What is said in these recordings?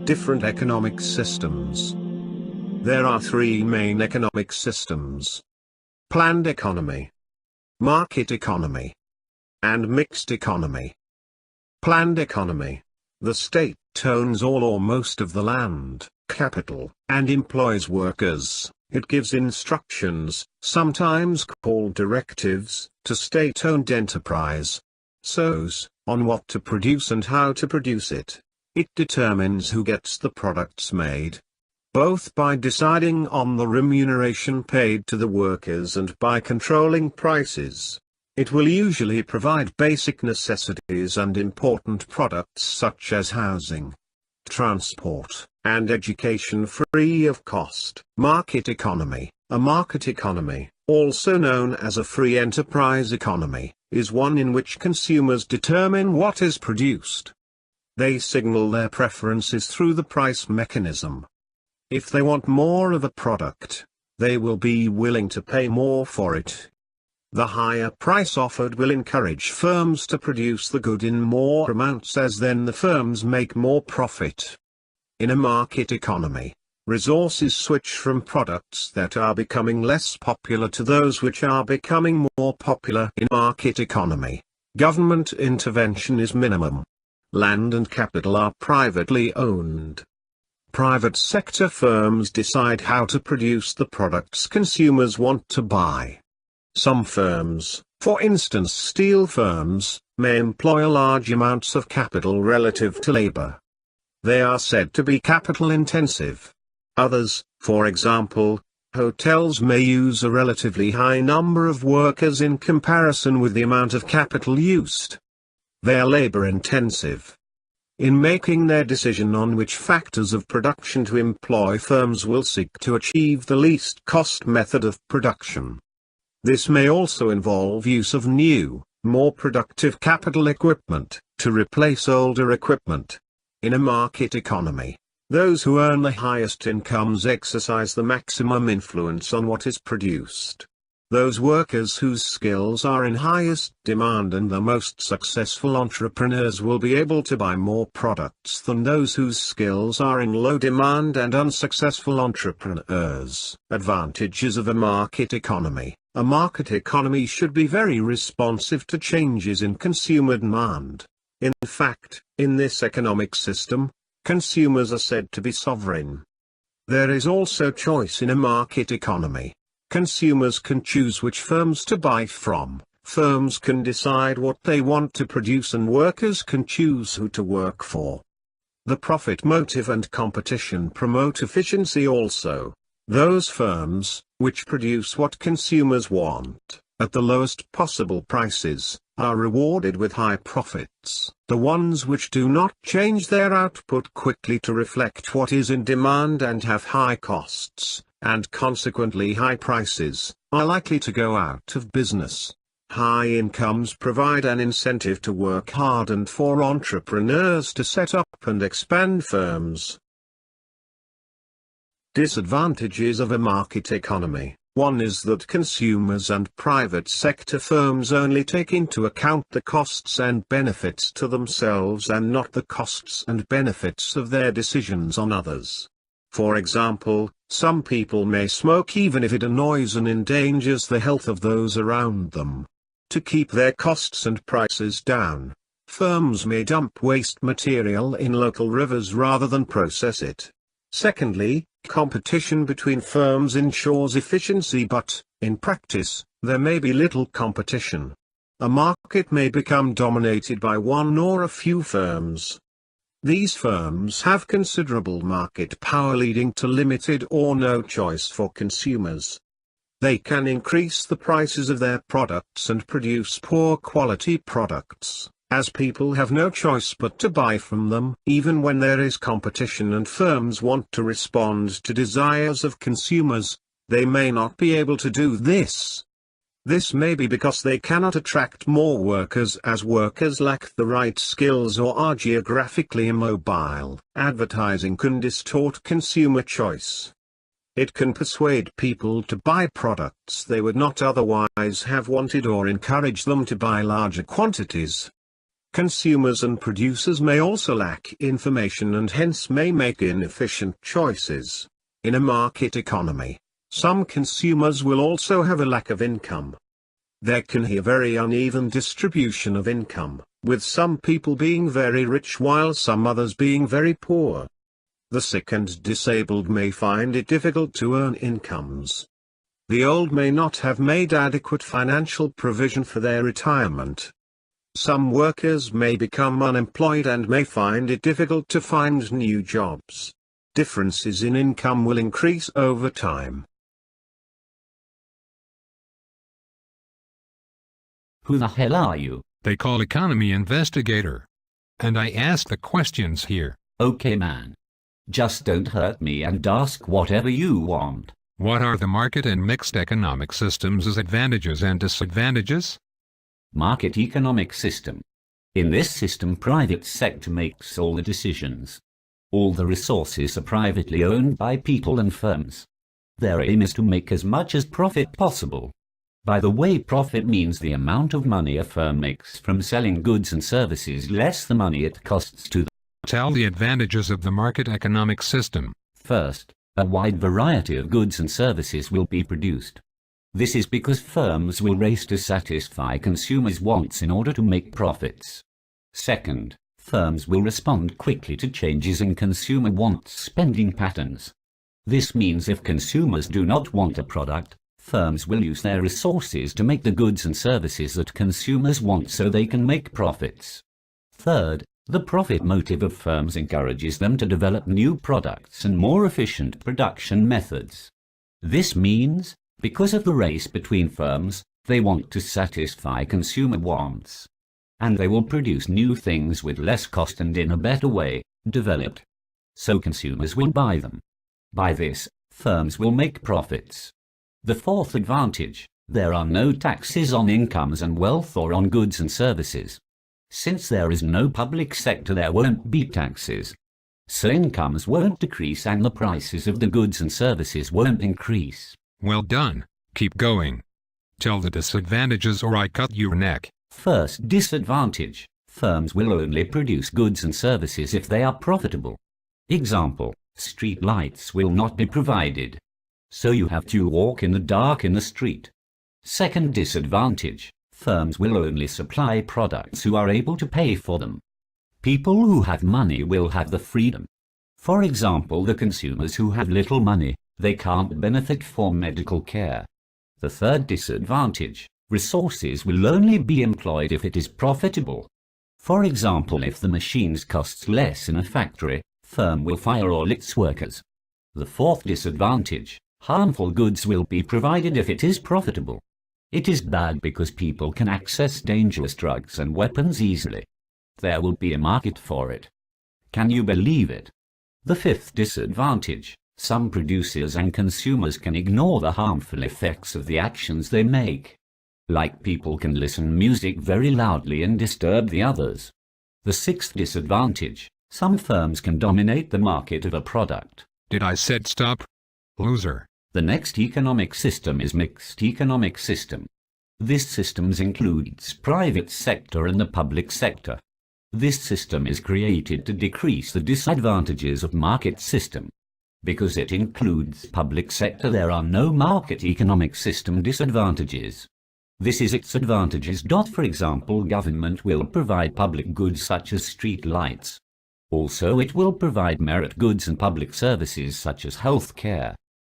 Different economic systems. There are three main economic systems: planned economy, market economy, and mixed economy. Planned economy. The state owns all or most of the land, capital, and employs workers. It gives instructions, sometimes called directives, to state-owned enterprise. On what to produce and how to produce it. It determines who gets the products made, both by deciding on the remuneration paid to the workers and by controlling prices. It will usually provide basic necessities and important products such as housing, transport, and education free of cost. Market economy. A market economy, also known as a free enterprise economy, is one in which consumers determine what is produced. They signal their preferences through the price mechanism. If they want more of a product, they will be willing to pay more for it. The higher price offered will encourage firms to produce the good in more amounts, as then the firms make more profit. In a market economy, resources switch from products that are becoming less popular to those which are becoming more popular. In market economy, government intervention is minimum. Land and capital are privately owned. Private sector firms decide how to produce the products consumers want to buy. Some firms, for instance steel firms, may employ large amounts of capital relative to labor. They are said to be capital intensive. Others, for example, hotels, may use a relatively high number of workers in comparison with the amount of capital used. They are labor intensive. In making their decision on which factors of production to employ, firms will seek to achieve the least cost method of production. This may also involve use of new, more productive capital equipment, to replace older equipment. In a market economy, those who earn the highest incomes exercise the maximum influence on what is produced. Those workers whose skills are in highest demand and the most successful entrepreneurs will be able to buy more products than those whose skills are in low demand and unsuccessful entrepreneurs. Advantages of a market economy. A market economy should be very responsive to changes in consumer demand. In fact, in this economic system, consumers are said to be sovereign. There is also choice in a market economy. Consumers can choose which firms to buy from, firms can decide what they want to produce, and workers can choose who to work for. The profit motive and competition promote efficiency also. Those firms, which produce what consumers want, at the lowest possible prices, are rewarded with high profits. The ones which do not change their output quickly to reflect what is in demand and have high costs, and consequently high prices, are likely to go out of business. High incomes provide an incentive to work hard and for entrepreneurs to set up and expand firms. Disadvantages of a market economy. One is that consumers and private sector firms only take into account the costs and benefits to themselves and not the costs and benefits of their decisions on others. For example, some people may smoke even if it annoys and endangers the health of those around them. To keep their costs and prices down, firms may dump waste material in local rivers rather than process it. Secondly, competition between firms ensures efficiency, but, in practice, there may be little competition. A market may become dominated by one or a few firms. These firms have considerable market power, leading to limited or no choice for consumers. They can increase the prices of their products and produce poor quality products, as people have no choice but to buy from them. Even when there is competition and firms want to respond to desires of consumers, they may not be able to do this. This may be because they cannot attract more workers, as workers lack the right skills or are geographically immobile. Advertising can distort consumer choice. It can persuade people to buy products they would not otherwise have wanted or encourage them to buy larger quantities. Consumers and producers may also lack information and hence may make inefficient choices. In a market economy, some consumers will also have a lack of income. There can be a very uneven distribution of income, with some people being very rich while some others being very poor. The sick and disabled may find it difficult to earn incomes. The old may not have made adequate financial provision for their retirement. Some workers may become unemployed and may find it difficult to find new jobs. Differences in income will increase over time. Who the hell are you? They call economy investigator. And I ask the questions here. Okay man. Just don't hurt me and ask whatever you want. What are the market and mixed economic systems' advantages and disadvantages? Market economic system. In this system, private sector makes all the decisions. All the resources are privately owned by people and firms. Their aim is to make as much as profit possible. By the way, profit means the amount of money a firm makes from selling goods and services less the money it costs to them. Tell the advantages of the market economic system. First, a wide variety of goods and services will be produced. This is because firms will race to satisfy consumers' wants in order to make profits. Second, firms will respond quickly to changes in consumer wants spending patterns. This means if consumers do not want a product, firms will use their resources to make the goods and services that consumers want so they can make profits. Third, the profit motive of firms encourages them to develop new products and more efficient production methods. This means, because of the race between firms, they want to satisfy consumer wants. And they will produce new things with less cost and in a better way, developed. So consumers will buy them. By this, firms will make profits. The fourth advantage, there are no taxes on incomes and wealth or on goods and services. Since there is no public sector, there won't be taxes. So incomes won't decrease and the prices of the goods and services won't increase. Well done. Keep going. Tell the disadvantages or I cut your neck. First disadvantage, firms will only produce goods and services if they are profitable. Example, street lights will not be provided. So you have to walk in the dark in the street. Second disadvantage, firms will only supply products who are able to pay for them. People who have money will have the freedom. For example, the consumers who have little money, they can't benefit from medical care. The third disadvantage, resources will only be employed if it is profitable. For example, if the machines cost less in a factory, firm will fire all its workers. The fourth disadvantage, harmful goods will be provided if it is profitable. It is bad because people can access dangerous drugs and weapons easily. There will be a market for it. Can you believe it? The fifth disadvantage, some producers and consumers can ignore the harmful effects of the actions they make. Like people can listen music very loudly and disturb the others. The sixth disadvantage, some firms can dominate the market of a product. Did I said stop? Loser. The next economic system is mixed economic system. This system includes private sector and the public sector. This system is created to decrease the disadvantages of market system. Because it includes public sector, there are no market economic system disadvantages. This is its advantages. For example, government will provide public goods such as street lights. Also, it will provide merit goods and public services such as health care.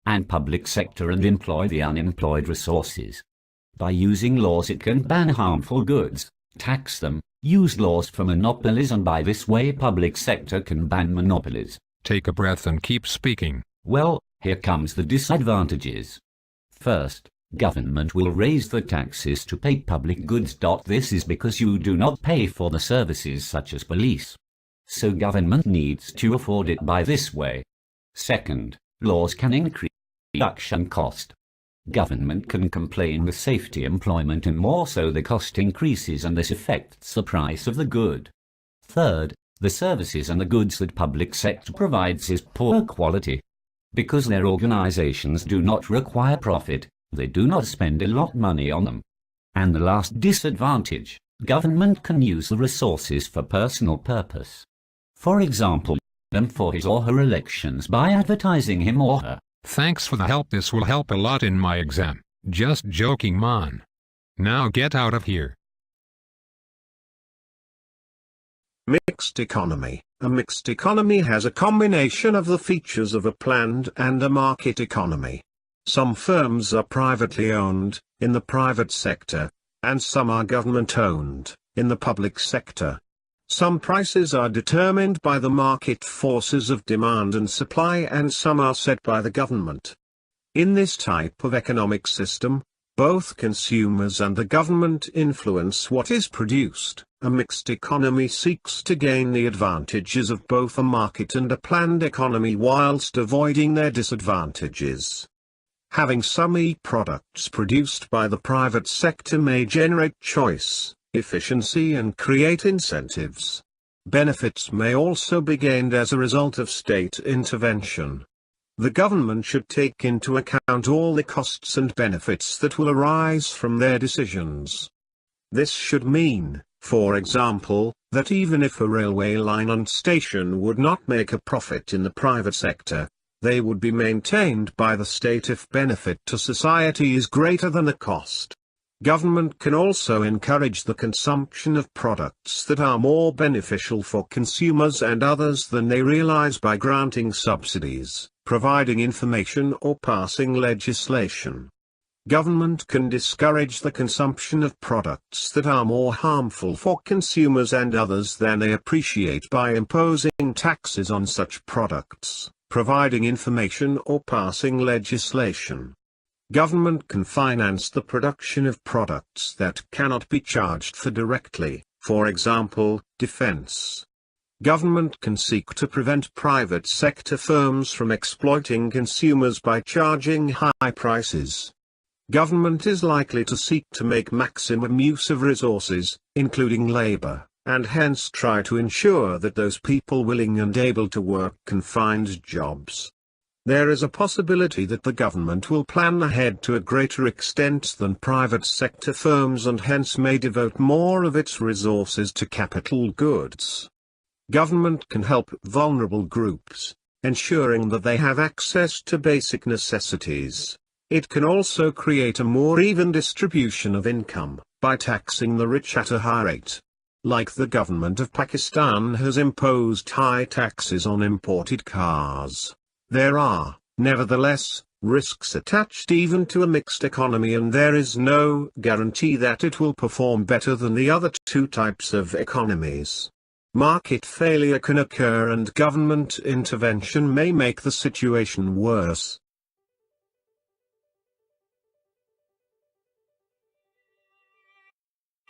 And public sector and employ the unemployed resources. By using laws it can ban harmful goods, tax them, use laws for monopolies, and by this way public sector can ban monopolies. Take a breath and keep speaking. Well, here comes the disadvantages. First, government will raise the taxes to pay public goods. This is because you do not pay for the services such as police. So government needs to afford it by this way. Second, laws can increase production cost. Government can complain with safety, employment and more, so the cost increases and this affects the price of the good. Third, the services and the goods that public sector provides is poor quality. Because their organizations do not require profit, they do not spend a lot of money on them. And the last disadvantage, Government can use the resources for personal purpose. For example, them for his or her elections by advertising him or her. Thanks for the help. This will help a lot in my exam. Just joking, man. Now get out of here. Mixed economy. A mixed economy has a combination of the features of a planned and a market economy. Some firms are privately owned, in the private sector, and some are government-owned, in the public sector. Some prices are determined by the market forces of demand and supply, and some are set by the government. In this type of economic system, both consumers and the government influence what is produced. A mixed economy seeks to gain the advantages of both a market and a planned economy whilst avoiding their disadvantages. Having some products produced by the private sector may generate choice, efficiency, and create incentives. Benefits may also be gained as a result of state intervention. The government should take into account all the costs and benefits that will arise from their decisions. This should mean, for example, that even if a railway line and station would not make a profit in the private sector, they would be maintained by the state if benefit to society is greater than the cost. Government can also encourage the consumption of products that are more beneficial for consumers and others than they realize by granting subsidies, providing information, or passing legislation. Government can discourage the consumption of products that are more harmful for consumers and others than they appreciate by imposing taxes on such products, providing information, or passing legislation. Government can finance the production of products that cannot be charged for directly, for example, defense. Government can seek to prevent private sector firms from exploiting consumers by charging high prices. Government is likely to seek to make maximum use of resources, including labor, and hence try to ensure that those people willing and able to work can find jobs. There is a possibility that the government will plan ahead to a greater extent than private sector firms and hence may devote more of its resources to capital goods. Government can help vulnerable groups, ensuring that they have access to basic necessities. It can also create a more even distribution of income, by taxing the rich at a high rate. Like the government of Pakistan has imposed high taxes on imported cars. There are, nevertheless, risks attached even to a mixed economy, and there is no guarantee that it will perform better than the other two types of economies. Market failure can occur and government intervention may make the situation worse.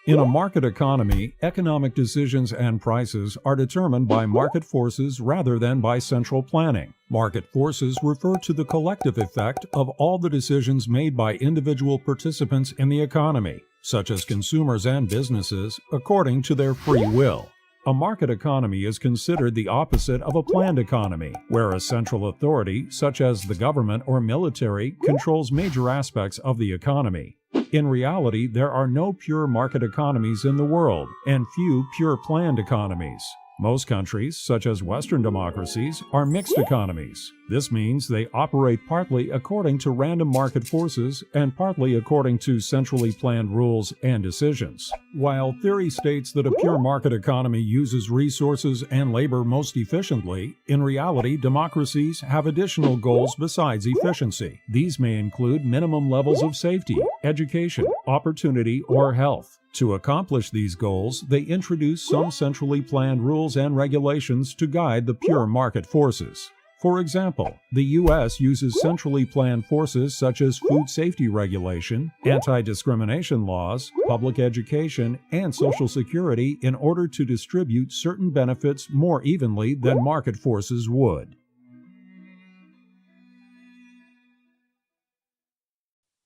In a market economy, economic decisions and prices are determined by market forces rather than by central planning. Market forces refer to the collective effect of all the decisions made by individual participants in the economy, such as consumers and businesses, according to their free will. A market economy is considered the opposite of a planned economy, where a central authority, such as the government or military, controls major aspects of the economy. In reality, there are no pure market economies in the world, and few pure planned economies. Most countries, such as Western democracies, are mixed economies. This means they operate partly according to random market forces and partly according to centrally planned rules and decisions. While theory states that a pure market economy uses resources and labor most efficiently, in reality, democracies have additional goals besides efficiency. These may include minimum levels of safety, education, opportunity, or health. To accomplish these goals, they introduce some centrally planned rules and regulations to guide the pure market forces. For example, the U.S. uses centrally planned forces such as food safety regulation, anti-discrimination laws, public education, and Social Security in order to distribute certain benefits more evenly than market forces would.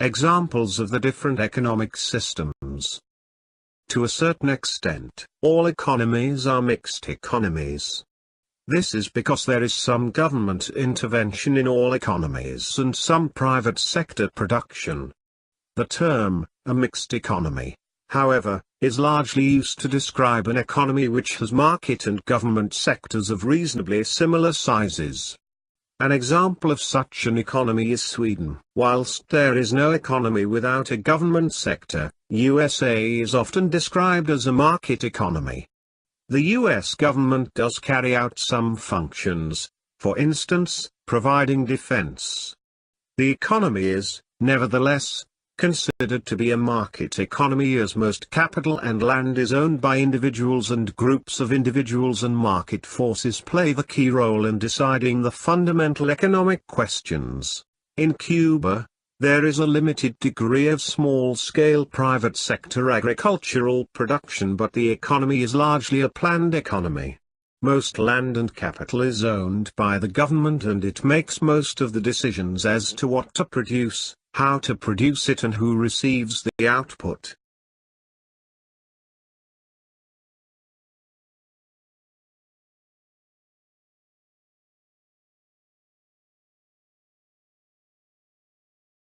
Examples of the different economic systems. To a certain extent, all economies are mixed economies. This is because there is some government intervention in all economies and some private sector production. The term, a mixed economy, however, is largely used to describe an economy which has market and government sectors of reasonably similar sizes. An example of such an economy is Sweden. Whilst there is no economy without a government sector, USA is often described as a market economy. The US government does carry out some functions, for instance, providing defense. The economy is, nevertheless, considered to be a market economy as most capital and land is owned by individuals and groups of individuals, and market forces play the key role in deciding the fundamental economic questions. In Cuba, there is a limited degree of small-scale private sector agricultural production, but the economy is largely a planned economy. Most land and capital is owned by the government, and it makes most of the decisions as to what to produce, how to produce it, and who receives the output.